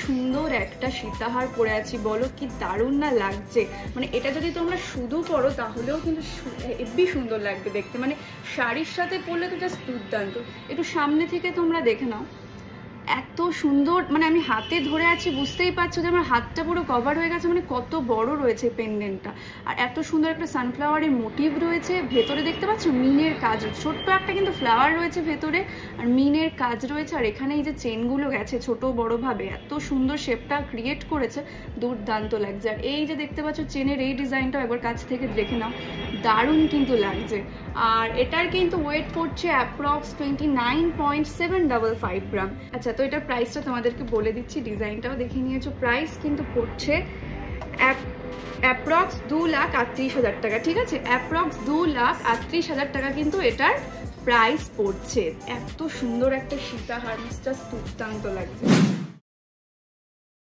সুন্দর একটা সীতাহার পরে আছি, বলো কি দারুণ না লাগছে। মানে এটা যদি তোমরা শুধু পরো তাহলেও কিন্তু হেব্বি সুন্দর লাগবে দেখতে, মানে শাড়ির সাথে পরলে তো জাস্ট দুর্দান্ত। একটু সামনে থেকে তোমরা দেখে নাও, এত সুন্দর। মানে আমি হাতে ধরে আছি, বুঝতেই পারছো যে আমার হাতটা পুরো কভার হয়ে গেছে, মানে কত বড় রয়েছে পেন্ডেন্টটা। আর এত সুন্দর একটা সানফ্লাওয়ারের মোটিভ রয়েছে ভেতরে, দেখতে পাচ্ছ মিনের কাজ, ছোট্ট একটা কিন্তু ফ্লাওয়ার রয়েছে ভেতরে, আর মিনের কাজ রয়েছে। আর এখানে এই যে চেনগুলো গেছে ছোট বড় ভাবে, এত সুন্দর শেপটা ক্রিয়েট করেছে, দুর্দান্ত লাগছে। আর এই যে দেখতে পাচ্ছ চেনের এই ডিজাইনটাও একবার কাছ থেকে দেখে নাও, দারুণ কিন্তু লাগছে। আর এটার কিন্তু ওয়েট পড়ছে অ্যাপ্রক্স 29.755 গ্রাম। আচ্ছা, তো এটার প্রাইসটা তোমাদেরকে বলে দিচ্ছি, ডিজাইনটাও দেখে নিয়েছো। প্রাইস কিন্তু পড়ছে অ্যাপ্রক্স 2,38,000 টাকা, ঠিক আছে? অ্যাপ্রক্স 2,38,000 টাকা কিন্তু এটার প্রাইস পড়ছে। এত সুন্দর একটা সীতাহার, জাস্ট দুর্দান্ত লাগছে।